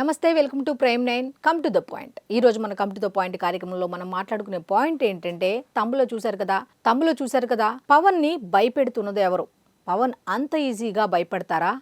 నమస్తే, welcome to prime 9 come to the point. ఈ రోజు మన కమ్ టు ద పాయింట్ కార్యక్రమంలో మనం మాట్లాడుకునే పాయింట్ ఏంటంటే, తమ్ములో చూశారు కదా పవన్ ని భయపెడుతున్నది ఎవరు? పవన్ అంత ఈజీగా భయపడతారా?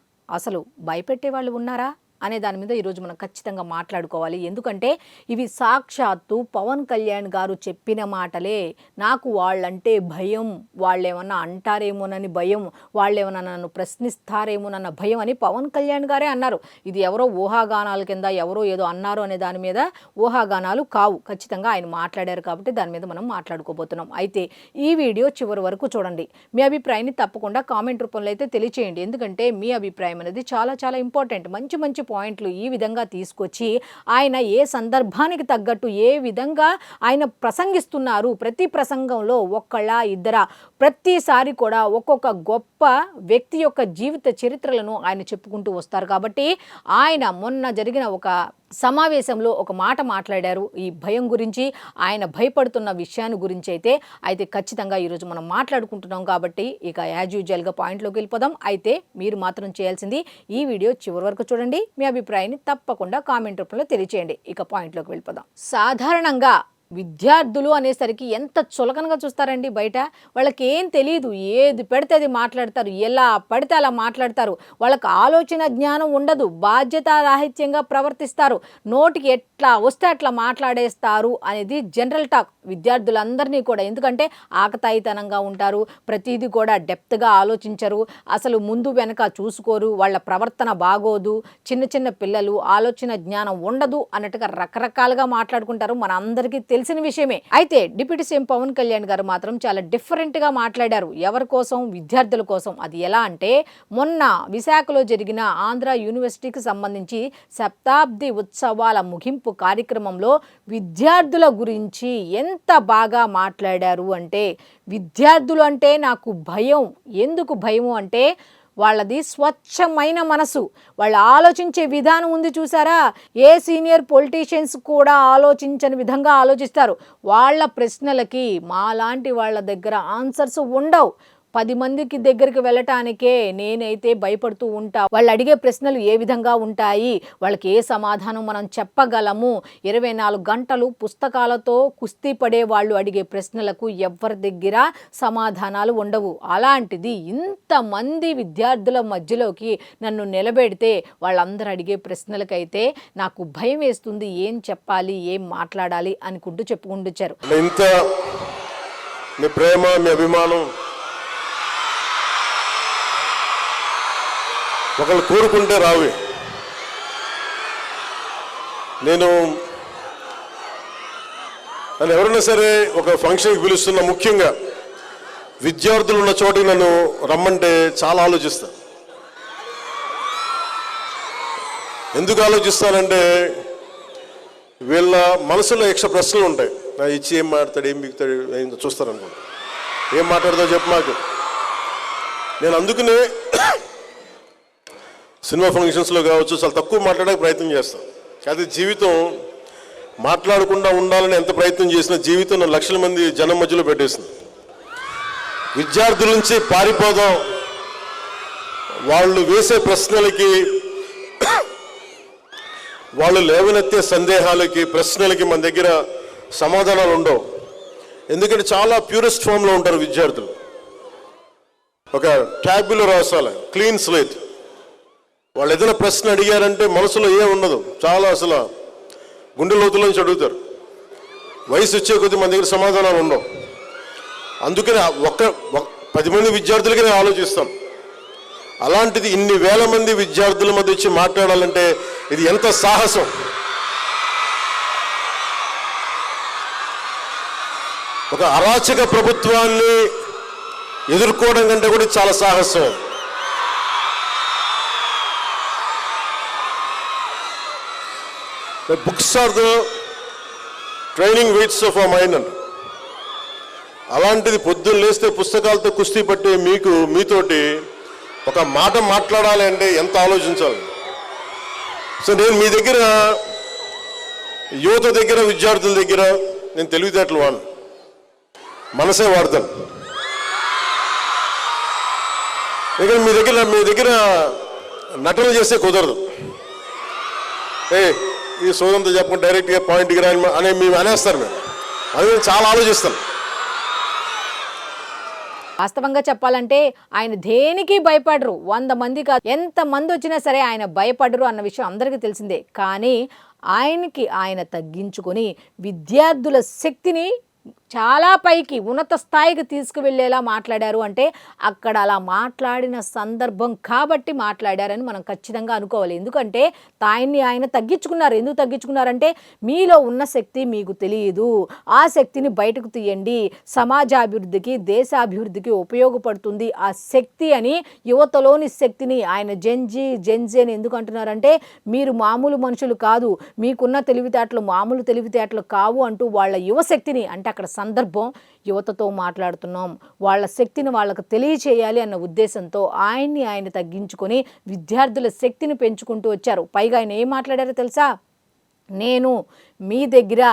అసలు భయపెట్టే వాళ్ళు ఉన్నారా అనే దాని మీద ఈరోజు మనం ఖచ్చితంగా మాట్లాడుకోవాలి. ఎందుకంటే ఇవి సాక్షాత్తు పవన్ కళ్యాణ్ గారు చెప్పిన మాటలే. నాకు వాళ్ళంటే భయం, వాళ్ళేమన్నా అంటారేమోనని భయం, వాళ్ళేమన్నా నన్ను ప్రశ్నిస్తారేమోనన్న భయం అని పవన్ కళ్యాణ్ గారే అన్నారు. ఇది ఎవరో ఊహాగానాల కింద ఎవరో ఏదో అన్నారు అనే దాని మీద ఊహాగానాలు కావు. ఖచ్చితంగా ఆయన మాట్లాడారు కాబట్టి దాని మీద మనం మాట్లాడుకోబోతున్నాం. అయితే ఈ వీడియో చివరి వరకు చూడండి. మీ అభిప్రాయాన్ని తప్పకుండా కామెంట్ రూపంలో అయితే తెలియచేయండి. ఎందుకంటే మీ అభిప్రాయం అనేది చాలా చాలా ఇంపార్టెంట్. మంచి పాయింట్లు ఈ విధంగా తీసుకొచ్చి ఆయన ఏ సందర్భానికి తగ్గట్టు ఏ విధంగా ఆయన ప్రసంగిస్తున్నారు, ప్రతి ప్రసంగంలో ఒక్కళ్ళ ఇద్దరా ప్రతిసారి కూడా ఒక్కొక్క గొప్ప వ్యక్తి యొక్క జీవిత చరిత్రలను ఆయన చెప్పుకుంటూ వస్తారు. కాబట్టి ఆయన మొన్న జరిగిన ఒక సమావేశంలో ఒక మాట మాట్లాడారు ఈ భయం గురించి, ఆయన భయపడుతున్న విషయాన్ని గురించి. అయితే ఖచ్చితంగా ఈరోజు మనం మాట్లాడుకుంటున్నాం కాబట్టి ఇక యాజ్ యూజువల్గా పాయింట్లోకి వెళ్ళిపోదాం. అయితే మీరు మాత్రం చేయాల్సింది ఈ వీడియో చివరి వరకు చూడండి, మీ అభిప్రాయాన్ని తప్పకుండా కామెంట్ రూపంలో తెలియచేయండి. ఇక పాయింట్లోకి వెళ్ళిపోదాం. సాధారణంగా విద్యార్థులు అనేసరికి ఎంత చులకనగా చూస్తారండి బయట. వాళ్ళకి ఏం తెలియదు, ఏది పెడితే అది మాట్లాడతారు, ఎలా పడితే అలా మాట్లాడతారు. వాళ్ళకి ఆలోచన జ్ఞానం ఉండదు, బాధ్యతారాహిత్యంగా ప్రవర్తిస్తారు, నోటికి ఎట్లా వస్తే అట్లా మాట్లాడేస్తారు అనేది జనరల్ టాక్ విద్యార్థులందరినీ కూడా. ఎందుకంటే ఆకతాయితనంగా ఉంటారు, ప్రతిదీ కూడా డెప్త్గా ఆలోచించరు, అసలు ముందు వెనక చూసుకోరు, వాళ్ళ ప్రవర్తన బాగోదు, చిన్న పిల్లలు, ఆలోచన జ్ఞానం ఉండదు అన్నట్టుగా రకరకాలుగా మాట్లాడుకుంటారు. మన అందరికీ తెలిసిన విషయమే. అయితే డిప్యూటీ సీఎం పవన్ కళ్యాణ్ గారు మాత్రం చాలా డిఫరెంట్గా మాట్లాడారు. ఎవరి కోసం? విద్యార్థుల కోసం. అది ఎలా అంటే, మొన్న విశాఖలో జరిగిన ఆంధ్ర యూనివర్సిటీకి సంబంధించి శతాబ్ది ఉత్సవాల ముగింపు కార్యక్రమంలో విద్యార్థుల గురించి ఎంత బాగా మాట్లాడారు అంటే, విద్యార్థులు అంటే నాకు భయం. ఎందుకు భయము అంటే, వాళ్ళది స్వచ్ఛమైన మనసు, వాళ్ళు ఆలోచించే విధానం ఉంది చూసారా. ఏ సీనియర్ పొలిటీషియన్స్ కూడా ఆలోచించని విధంగా ఆలోచిస్తారు. వాళ్ళ ప్రశ్నలకి మాలాంటి వాళ్ళ దగ్గర ఆన్సర్స్ ఉండవు. 10 మందికి దగ్గరికి వెళ్ళటానికే నేనైతే భయపడుతూ ఉంటా. వాళ్ళు అడిగే ప్రశ్నలు ఏ విధంగా ఉంటాయి, వాళ్ళకి ఏ సమాధానం మనం చెప్పగలము. 24 గంటలు పుస్తకాలతో కుస్తీ పడే వాళ్ళు అడిగే ప్రశ్నలకు ఎవరి దగ్గర సమాధానాలు ఉండవు. అలాంటిది ఇంతమంది విద్యార్థుల మధ్యలోకి నన్ను నిలబెడితే వాళ్ళందరూ అడిగే ప్రశ్నలకైతే నాకు భయం వేస్తుంది. ఏం చెప్పాలి, ఏం మాట్లాడాలి అనుకుంటూ చెప్పుకుంటూ. ఇంత మీ ప్రేమ, మీ అభిమానం ఒకళ్ళు కోరుకుంటే రావి. నన్ను ఎవరైనా సరే ఒక ఫంక్షన్కి పిలుస్తున్నా, ముఖ్యంగా విద్యార్థులు ఉన్న చోటికి నన్ను రమ్మంటే చాలా ఆలోచిస్తా. ఎందుకు ఆలోచిస్తానంటే, వీళ్ళ మనసులో ఎక్స్ట్రా ప్రశ్నలు ఉంటాయి. నా ఇచ్చి ఏం మాట్లాడతాడు, ఏం బిగుతాడు, ఏం చూస్తారు అనుకుంటా. ఏం మాట్లాడతావు చెప్పు మాకు. నేను అందుకనే సినిమా ఫంక్షన్స్లో కావచ్చు చాలా తక్కువ మాట్లాడడానికి ప్రయత్నం చేస్తాను. అది జీవితం మాట్లాడకుండా ఉండాలని ఎంత ప్రయత్నం చేసినా జీవితం నన్ను లక్షల మంది జనం మధ్యలో పెట్టేసింది. విద్యార్థుల నుంచి పారిపోదాం, వాళ్ళు వేసే ప్రశ్నలకి, వాళ్ళు లేవనెత్తే సందేహాలకి, ప్రశ్నలకి మన దగ్గర సమాధానాలు ఉండవు. ఎందుకంటే చాలా ప్యూరెస్ట్ ఫామ్లో ఉంటారు విద్యార్థులు. ఒక ట్యాబ్లో రాసాలి, క్లీన్ స్లేట్. వాళ్ళు ఏదైనా ప్రశ్న అడిగారంటే మనసులో ఏం ఉండదు, చాలా అసలు గుండె లోతులోంచి అడుగుతారు. వయసు వచ్చే కొద్దీ మన దగ్గర సమాధానాలు ఉండవు. అందుకని 10 మంది విద్యార్థులకి నేను ఆలోచిస్తాను. అలాంటిది ఇన్ని వేల మంది విద్యార్థుల మధ్య వచ్చి మాట్లాడాలంటే ఇది ఎంత సాహసం. ఒక అరాచక ప్రభుత్వాన్ని ఎదుర్కోవడం కంటే కూడా చాలా సాహసం. Books are the training weights of our mind అంట. అలాంటిది పొద్దున్న లేస్తే పుస్తకాలతో కుస్తీ పట్టే మీతోటి ఒక మాట మాట్లాడాలి అంటే ఎంత ఆలోచించాలి. సో నేను మీ దగ్గర, యువత దగ్గర, విద్యార్థుల దగ్గర నేను తెలివితేటలు వాడు, మనసే వాడతాను. మీ దగ్గర నటన చేస్తే కుదరదు. ఏ ఈ సోదంతో చెప్పకుండా డైరెక్ట్గా పాయింట్కి రాని అనే మేము అనేస్తారు మేము. అది నేను చాలా ఆలోచిస్తాను. వాస్తవంగా చెప్పాలంటే ఆయన దేనికి భయపడరు. 100 మంది కాదు, ఎంత మంది వచ్చినా సరే ఆయన భయపడరు అన్న విషయం అందరికీ తెలిసిందే. కానీ ఆయన తగ్గించుకొని విద్యార్థుల శక్తిని చాలా పైకి ఉన్నత స్థాయికి తీసుకువెళ్ళేలా మాట్లాడారు అంటే అక్కడ అలా మాట్లాడిన సందర్భం కాబట్టి మాట్లాడారని మనం ఖచ్చితంగా అనుకోవాలి. ఎందుకంటే ఆయన తగ్గించుకున్నారు. ఎందుకు తగ్గించుకున్నారంటే మీలో ఉన్న శక్తి మీకు తెలియదు, ఆ శక్తిని బయటకు తీయండి, సమాజాభివృద్ధికి దేశాభివృద్ధికి ఉపయోగపడుతుంది ఆ శక్తి అని యువతలోని శక్తిని ఆయన జెన్జీ అని ఎందుకు అంటున్నారంటే మీరు మామూలు మనుషులు కాదు, మీకున్న తెలివితేటలు మామూలు తెలివితేటలు కావు అంటూ వాళ్ళ యువశక్తిని అంటే అక్కడ సందర్భం యువతతో మాట్లాడుతున్నాం, వాళ్ళ శక్తిని వాళ్ళకు తెలియచేయాలి అన్న ఉద్దేశంతో ఆయన తగ్గించుకొని విద్యార్థుల శక్తిని పెంచుకుంటూ వచ్చారు. పైగా ఆయన ఏం మాట్లాడారో తెలుసా? నేను మీ దగ్గర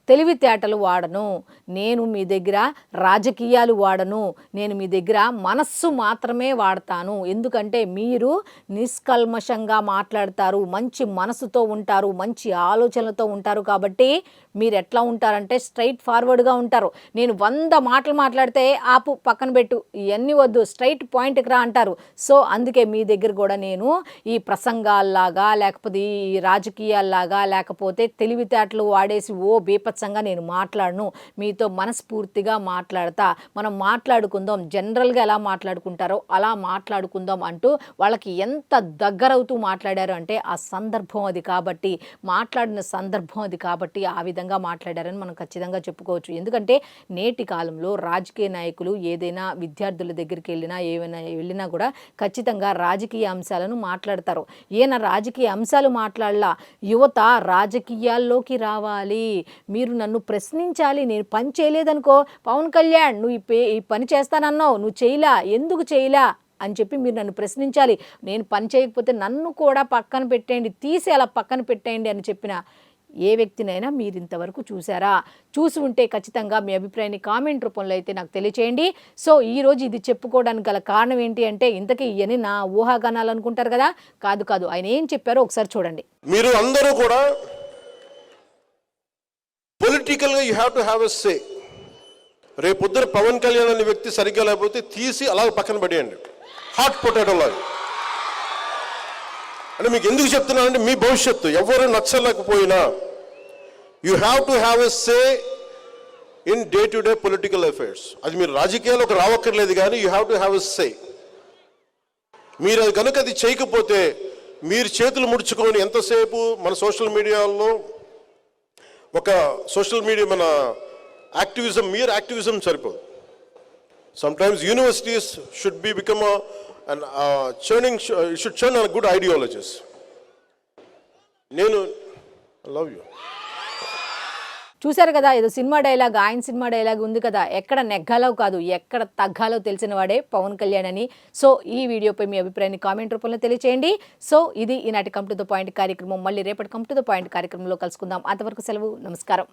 తెలివితేటలు వాడను, నేను మీ దగ్గర రాజకీయాలు వాడను, నేను మీ దగ్గర మనస్సు మాత్రమే వాడతాను. ఎందుకంటే మీరు నిష్కల్మషంగా మాట్లాడతారు, మంచి మనసుతో ఉంటారు, మంచి ఆలోచనలతో ఉంటారు. కాబట్టి మీరు ఎట్లా ఉంటారంటే స్ట్రైట్ ఫార్వర్డ్గా ఉంటారు. నేను 100 మాటలు మాట్లాడితే ఆపు పక్కన పెట్టు, ఇవన్నీ వద్దు, స్ట్రైట్ పాయింట్కి రా అంటారు. సో అందుకే మీ దగ్గర కూడా నేను ఈ ప్రసంగాల్లాగా లేకపోతే ఈ రాజకీయాల్లాగా లేకపోతే తెలివితేటలు వాడేసి బీపత్సంగా నేను మాట్లాడను, మీతో మనస్ఫూర్తిగా మాట్లాడతా, మనం మాట్లాడుకుందాం, జనరల్గా ఎలా మాట్లాడుకుంటారో అలా మాట్లాడుకుందాం అంటూ వాళ్ళకి ఎంత దగ్గరవుతూ మాట్లాడారు అంటే ఆ సందర్భం అది కాబట్టి, మాట్లాడిన సందర్భం అది కాబట్టి ఆ విధంగా మాట్లాడారని మనం ఖచ్చితంగా చెప్పుకోవచ్చు. ఎందుకంటే నేటి కాలంలో రాజకీయ నాయకులు ఏదైనా విద్యార్థుల దగ్గరికి వెళ్ళినా కూడా ఖచ్చితంగా రాజకీయ అంశాలను మాట్లాడతారు. ఈయన రాజకీయ అంశాలు మాట్లాడలా, యువత రాజకీయాల్లోకి రావాలి, మీరు నన్ను ప్రశ్నించాలి, నేను పని చేయలేదనుకో పవన్ కళ్యాణ్ నువ్వు ఈ పని చేస్తానన్నావు, నువ్వు చేయలా, ఎందుకు చేయలా అని చెప్పి మీరు నన్ను ప్రశ్నించాలి, నేను పని చేయకపోతే నన్ను కూడా పక్కన పెట్టేయండి, తీసి అలా పక్కన పెట్టేయండి అని చెప్పిన ఏ వ్యక్తినైనా మీరు ఇంతవరకు చూసారా? చూసి ఉంటే ఖచ్చితంగా మీ అభిప్రాయాన్ని కామెంట్ రూపంలో అయితే నాకు తెలియచేయండి. సో ఈరోజు ఇది చెప్పుకోవడానికి గల కారణం ఏంటి అంటే ఇంతకీ ఇవన్నీ నా ఊహాగానాలు అనుకుంటారు కదా, కాదు, ఆయన ఏం చెప్పారో ఒకసారి చూడండి. మీరు అందరూ కూడా పొలిటికల్గా you have to have a say. రేపొద్దున పవన్ కళ్యాణ్ అనే వ్యక్తి సరిగ్గా లేకపోతే తీసి అలా పక్కన పడేయండి, హాట్ పొటాటో లాగా. అంటే మీకు ఎందుకు చెప్తున్నానంటే మీ భవిష్యత్తు ఎవరు నచ్చలేకపోయినా you have to have a say in day to day political affairs. అది మీరు రాజకీయాలకు రావక్కర్లేదు కానీ you have to have a say. మీరు అది కనుక అది చేయకపోతే మీరు చేతులు ముడుచుకొని ఎంతసేపు మన సోషల్ మీడియాలో ఒక సోషల్ మీడియా మన యాక్టివిజం, mere యాక్టివిజం సరిపోదు. Sometimes universities should become should churn on good ideologies. నేను love you. చూశారు కదా, ఏదో సినిమా డైలాగ్, ఆయన సినిమా డైలాగ్ ఉంది కదా, ఎక్కడ నెగ్గాలో కాదు ఎక్కడ తగ్గాలో తెలిసిన వాడే పవన్ కళ్యాణ్ అని. సో ఈ వీడియోపై మీ అభిప్రాయాన్ని కామెంట్ రూపంలో తెలియచేయండి. సో ఇది ఈనాటి కమ్ టు ద పాయింట్ కార్యక్రమం. మళ్ళీ రేపటి కమ్ టు ద పాయింట్ కార్యక్రమంలో కలుసుకుందాం. అంతవరకు సెలవు, నమస్కారం.